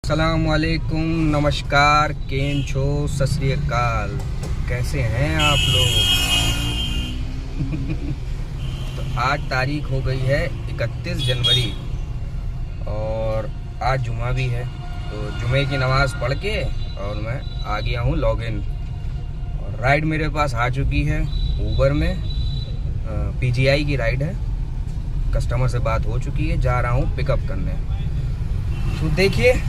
अस्सलामुअलैकुम, नमस्कार, केम छो, सत श्री अकाल। कैसे हैं आप लोग? तो आज तारीख हो गई है 31 जनवरी और आज जुमा भी है। तो जुमे की नमाज़ पढ़ के और मैं आ गया हूँ लॉगिन। और राइड मेरे पास आ चुकी है ऊबर में। पीजीआई की राइड है। कस्टमर से बात हो चुकी है, जा रहा हूँ पिकअप करने। तो देखिए,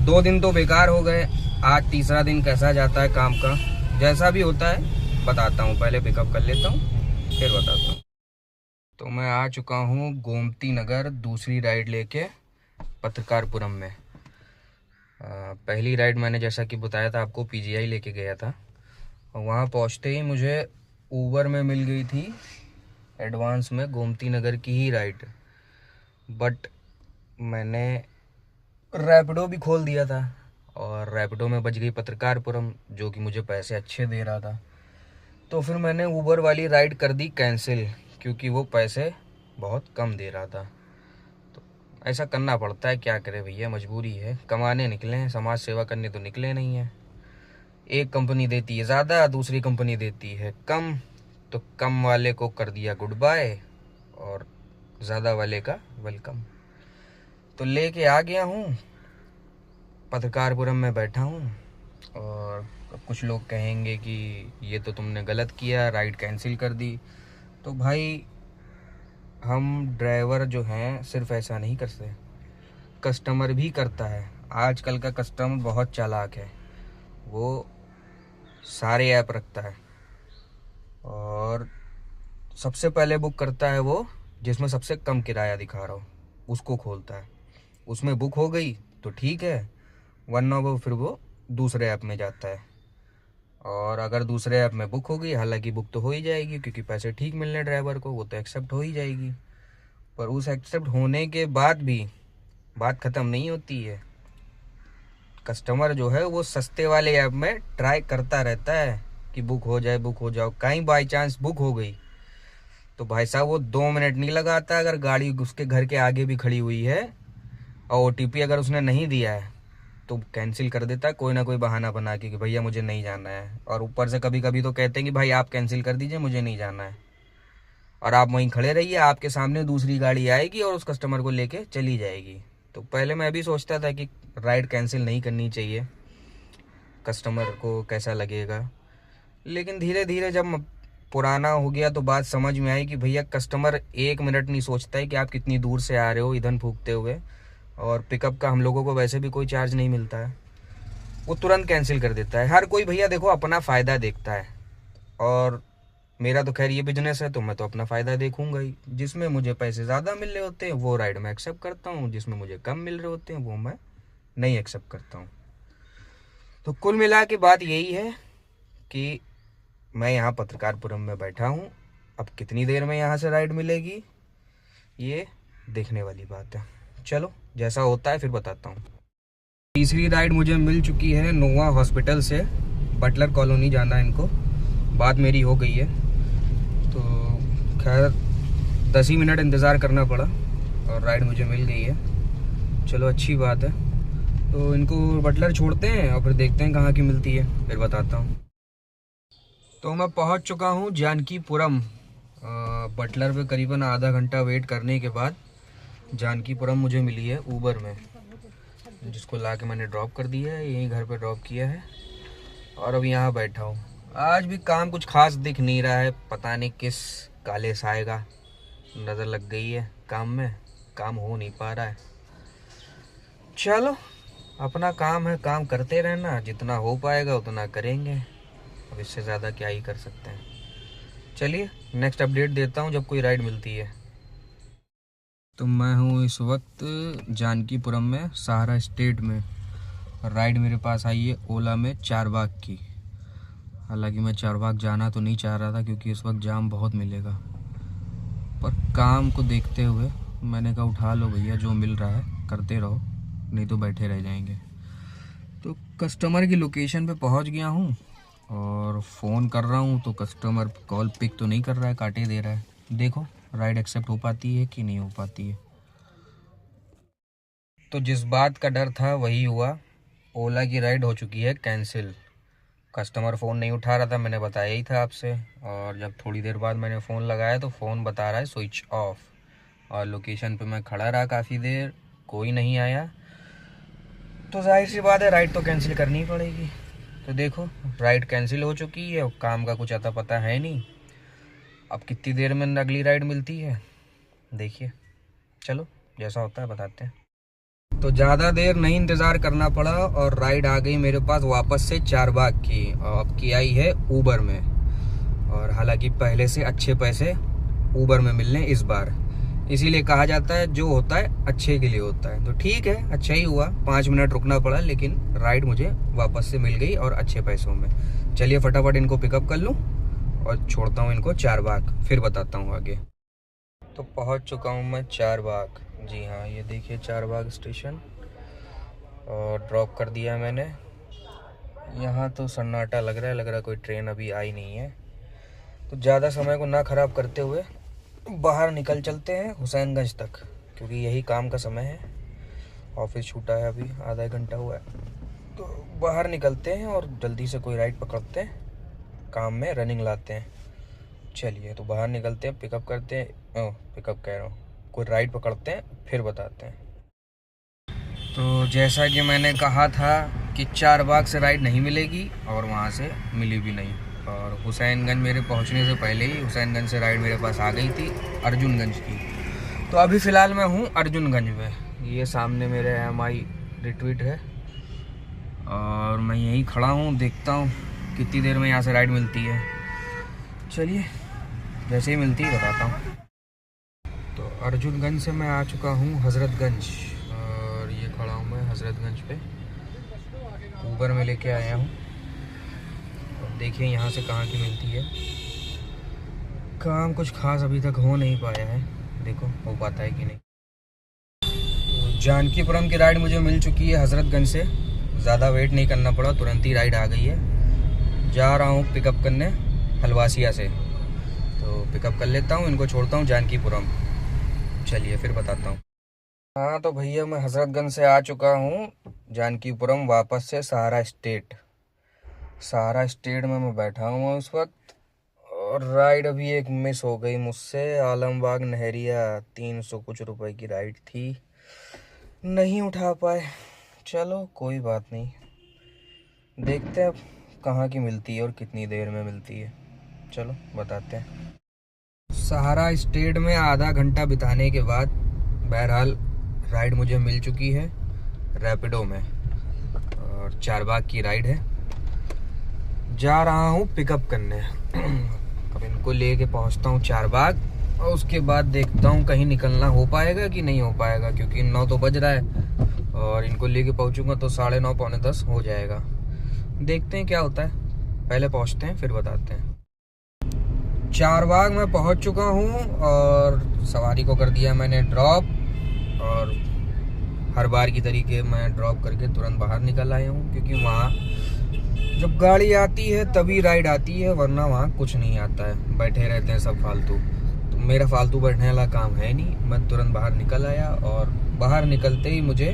2 दिन तो बेकार हो गए। आज तीसरा दिन कैसा जाता है काम का, जैसा भी होता है बताता हूँ। पहले पिकअप कर लेता हूँ फिर बताता हूँ। तो मैं आ चुका हूँ गोमती नगर दूसरी राइड लेके पत्रकारपुरम में। पहली राइड मैंने जैसा कि बताया था आपको पीजीआई लेके गया था और वहाँ पहुँचते ही मुझे ऊबर में मिल गई थी एडवांस में गोमती नगर की ही राइड। बट मैंने रैपिडो भी खोल दिया था और रैपिडो में बच गई पत्रकारपुरम, जो कि मुझे पैसे अच्छे दे रहा था। तो फिर मैंने ऊबर वाली राइड कर दी कैंसिल, क्योंकि वो पैसे बहुत कम दे रहा था। तो ऐसा करना पड़ता है, क्या करे भैया, मजबूरी है। कमाने निकले हैं, समाज सेवा करने तो निकले नहीं हैं। एक कंपनी देती है ज़्यादा, दूसरी कंपनी देती है कम। तो कम वाले को कर दिया गुड बाय और ज़्यादा वाले का वेलकम। तो लेके आ गया हूँ, पत्रकारपुरम में बैठा हूँ। और कुछ लोग कहेंगे कि ये तो तुमने गलत किया, राइड कैंसिल कर दी। तो भाई, हम ड्राइवर जो हैं सिर्फ ऐसा नहीं करते, कस्टमर भी करता है। आजकल का कस्टमर बहुत चालाक है, वो सारे ऐप रखता है और सबसे पहले बुक करता है वो जिसमें सबसे कम किराया दिखा रहा हो, उसको खोलता है। उसमें बुक हो गई तो ठीक है, वरना फिर वो दूसरे ऐप में जाता है। और अगर दूसरे ऐप में बुक हो गई, हालांकि बुक तो हो ही जाएगी क्योंकि पैसे ठीक मिलने ड्राइवर को, वो तो एक्सेप्ट हो ही जाएगी। पर उस एक्सेप्ट होने के बाद भी बात ख़त्म नहीं होती है। कस्टमर जो है वो सस्ते वाले ऐप में ट्राई करता रहता है कि बुक हो जाए, बुक हो जाओ। कहीं बाई चांस बुक हो गई तो भाई साहब वो 2 मिनट नहीं लगाता। अगर गाड़ी उसके घर के आगे भी खड़ी हुई है और ओटीपी अगर उसने नहीं दिया है तो कैंसिल कर देता है, कोई ना कोई बहाना बना के कि भैया मुझे नहीं जाना है। और ऊपर से कभी कभी तो कहते हैं कि भाई आप कैंसिल कर दीजिए, मुझे नहीं जाना है। और आप वहीं खड़े रहिए, आपके सामने दूसरी गाड़ी आएगी और उस कस्टमर को लेके चली जाएगी। तो पहले मैं भी सोचता था कि राइड कैंसिल नहीं करनी चाहिए, कस्टमर को कैसा लगेगा। लेकिन धीरे धीरे जब पुराना हो गया तो बात समझ में आई कि भैया, कस्टमर 1 मिनट नहीं सोचता है कि आप कितनी दूर से आ रहे हो ईंधन फूकते हुए। और पिकअप का हम लोगों को वैसे भी कोई चार्ज नहीं मिलता है, वो तुरंत कैंसिल कर देता है। हर कोई भैया देखो अपना फ़ायदा देखता है। और मेरा तो खैर ये बिजनेस है तो मैं तो अपना फ़ायदा देखूंगा ही। जिसमें मुझे पैसे ज़्यादा मिल रहे होते हैं वो राइड में एक्सेप्ट करता हूँ, जिसमें मुझे कम मिल रहे होते हैं वो मैं नहीं एक्सेप्ट करता हूँ। तो कुल मिला के बात यही है कि मैं यहाँ पत्रकारपुरम में बैठा हूँ। अब कितनी देर में यहाँ से राइड मिलेगी ये देखने वाली बात है। चलो, जैसा होता है फिर बताता हूँ। तीसरी राइड मुझे मिल चुकी है नोवा हॉस्पिटल से। बटलर कॉलोनी जाना है इनको, बात मेरी हो गई है। तो खैर 10 ही मिनट इंतज़ार करना पड़ा और राइड मुझे मिल गई है। चलो, अच्छी बात है। तो इनको बटलर छोड़ते हैं और फिर देखते हैं कहाँ की मिलती है, फिर बताता हूँ। तो मैं पहुँच चुका हूँ जानकीपुरम। बटलर पे करीबन आधा घंटा वेट करने के बाद जानकीपुरम मुझे मिली है ऊबर में, जिसको ला के मैंने ड्रॉप कर दिया है, यहीं घर पे ड्रॉप किया है। और अब यहाँ बैठा हूँ। आज भी काम कुछ खास दिख नहीं रहा है, पता नहीं किस काले साए का नज़र लग गई है काम में, काम हो नहीं पा रहा है। चलो, अपना काम है, काम करते रहना, जितना हो पाएगा उतना करेंगे। अब इससे ज़्यादा क्या ही कर सकते हैं। चलिए, नेक्स्ट अपडेट देता हूँ जब कोई राइड मिलती है। तो मैं हूँ इस वक्त जानकीपुरम में, सहारा स्टेट में। राइड मेरे पास आई है ओला में चारबाग की। हालांकि मैं चारबाग जाना तो नहीं चाह रहा था क्योंकि इस वक्त जाम बहुत मिलेगा, पर काम को देखते हुए मैंने कहा उठा लो भैया, जो मिल रहा है करते रहो, नहीं तो बैठे रह जाएंगे। तो कस्टमर की लोकेशन पे पहुंच गया हूं और फ़ोन कर रहा हूं तो कस्टमर कॉल पिक तो नहीं कर रहा है, काटे दे रहा है। देखो राइड एक्सेप्ट हो पाती है कि नहीं हो पाती है। तो जिस बात का डर था वही हुआ। ओला की राइड हो चुकी है कैंसिल। कस्टमर फ़ोन नहीं उठा रहा था, मैंने बताया ही था आपसे। और जब थोड़ी देर बाद मैंने फ़ोन लगाया तो फ़ोन बता रहा है स्विच ऑफ। और लोकेशन पे मैं खड़ा रहा काफ़ी देर, कोई नहीं आया। तो जाहिर सी बात है राइड तो कैंसिल करनी ही पड़ेगी। तो देखो राइड कैंसिल हो चुकी है, काम का कुछ अता पता है नहीं। अब कितनी देर में अगली राइड मिलती है देखिए, चलो जैसा होता है बताते हैं। तो ज़्यादा देर नहीं इंतज़ार करना पड़ा और राइड आ गई मेरे पास वापस से चारबाग की। और अब की आई है ऊबर में। और हालांकि पहले से अच्छे पैसे ऊबर में मिलने इस बार, इसीलिए कहा जाता है जो होता है अच्छे के लिए होता है। तो ठीक है, अच्छा ही हुआ, 5 मिनट रुकना पड़ा लेकिन राइड मुझे वापस से मिल गई और अच्छे पैसों में। चलिए फटाफट इनको पिकअप कर लूँ और छोड़ता हूँ इनको चारबाग, फिर बताता हूँ आगे। तो पहुँच चुका हूँ मैं चारबाग। जी हाँ, ये देखिए चारबाग स्टेशन, और ड्रॉप कर दिया मैंने। यहाँ तो सन्नाटा लग रहा है कोई ट्रेन अभी आई नहीं है। तो ज़्यादा समय को ना ख़राब करते हुए बाहर निकल चलते हैं हुसैनगंज तक, क्योंकि यही काम का समय है। ऑफिस छूटा है अभी, आधा घंटा हुआ है। तो बाहर निकलते हैं और जल्दी से कोई राइड पकड़ते हैं, काम में रनिंग लाते हैं। चलिए तो बाहर निकलते हैं, पिकअप करते हैं, पिकअप कह रहा हूँ, कोई राइड पकड़ते हैं फिर बताते हैं। तो जैसा कि मैंने कहा था कि चारबाग से राइड नहीं मिलेगी और वहाँ से मिली भी नहीं। और हुसैनगंज मेरे पहुँचने से पहले ही हुसैनगंज से राइड मेरे पास आ गई थी अर्जुनगंज की। तो अभी फ़िलहाल मैं हूँ अर्जुनगंज में। ये सामने मेरे MI रिट्रीट है और मैं यहीं खड़ा हूँ, देखता हूँ कितनी देर में यहाँ से राइड मिलती है। चलिए जैसे ही मिलती है बताता हूँ। तो अर्जुनगंज से मैं आ चुका हूँ हज़रतगंज, और ये खड़ा हूँ मैं हज़रतगंज पे। ऊबर में लेके आया हूँ और देखिए यहाँ से कहाँ की मिलती है। काम कुछ खास अभी तक हो नहीं पाया है, देखो हो पाता है कि नहीं। तो जानकीपुरम की राइड मुझे मिल चुकी है हज़रतगंज से, ज़्यादा वेट नहीं करना पड़ा, तुरंत ही राइड आ गई है। जा रहा हूँ पिकअप करने हलवासिया से, तो पिकअप कर लेता हूँ, इनको छोड़ता हूँ जानकीपुरम। चलिए फिर बताता हूँ। हाँ तो भैया मैं हज़रतगंज से आ चुका हूँ जानकीपुरम, वापस से सहारा स्टेट में मैं बैठा हूँ उस वक्त। और राइड अभी एक मिस हो गई मुझसे, आलमबाग नहरिया 300 कुछ रुपए की राइड थी, नहीं उठा पाए। चलो कोई बात नहीं, देखते हैं अब कहाँ की मिलती है और कितनी देर में मिलती है। चलो बताते हैं। सहारा स्टेट में आधा घंटा बिताने के बाद बहरहाल राइड मुझे मिल चुकी है रैपिडो में, और चारबाग की राइड है। जा रहा हूँ पिकअप करने। अब इनको लेके पहुँचता हूँ चारबाग और उसके बाद देखता हूँ कहीं निकलना हो पाएगा कि नहीं हो पाएगा, क्योंकि 9 तो बज रहा है और इनको लेके पहुँचूँगा तो 9:30 पौने 10 हो जाएगा। देखते हैं क्या होता है, पहले पहुँचते हैं फिर बताते हैं। चारबाग में पहुँच चुका हूँ और सवारी को कर दिया मैंने ड्रॉप, और हर बार की तरीके मैं ड्रॉप करके तुरंत बाहर निकल आया हूँ, क्योंकि वहाँ जब गाड़ी आती है तभी राइड आती है, वरना वहाँ कुछ नहीं आता है, बैठे रहते हैं सब फालतू। तो मेरा फालतू बैठने वाला काम है नहीं, मैं तुरंत बाहर निकल आया। और बाहर निकलते ही मुझे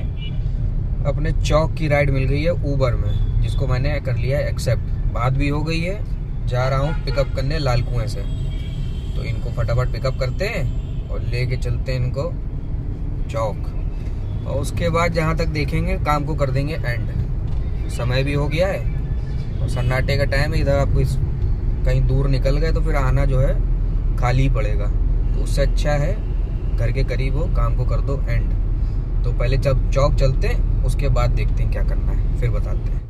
अपने चौक की राइड मिल गई है ऊबर में, जिसको मैंने कर लिया है एक्सेप्ट, बात भी हो गई है। जा रहा हूँ पिकअप करने लाल कुएं से, तो इनको फटाफट पिकअप करते हैं और लेके चलते हैं इनको चौक, और उसके बाद जहाँ तक देखेंगे काम को कर देंगे एंड। समय भी हो गया है और सन्नाटे का टाइम है, इधर आपको कहीं दूर निकल गए तो फिर आना जो है खाली ही पड़ेगा। तो उससे अच्छा है घर के करीब हो, काम को कर दो एंड। तो पहले जब चौक चलते हैं उसके बाद देखते हैं क्या करना है, फिर बताते हैं।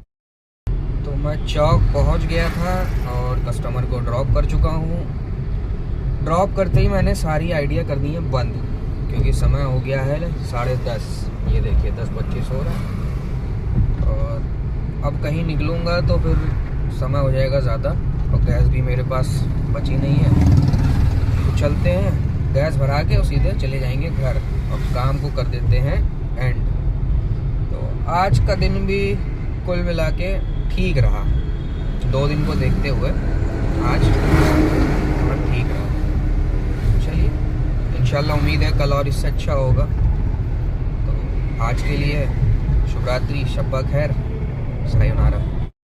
तो मैं चौक पहुंच गया था और कस्टमर को ड्रॉप कर चुका हूं। ड्रॉप करते ही मैंने सारी आइडिया कर दी है बंद, क्योंकि समय हो गया है 10:30। ये देखिए 10:25 हो रहा है और अब कहीं निकलूँगा तो फिर समय हो जाएगा ज़्यादा, और गैस भी मेरे पास बची नहीं है। तो चलते हैं, गैस भरा के और सीधे चले जाएंगे घर और काम को कर देते हैं एंड। तो आज का दिन भी कुल मिला के ठीक रहा, 2 दिन को देखते हुए आज ठीक रहा। चलिए इंशाल्लाह उम्मीद है कल और इससे अच्छा होगा। तो आज के लिए शुभ रात्रि, शब्बा खैर, सायोनारा।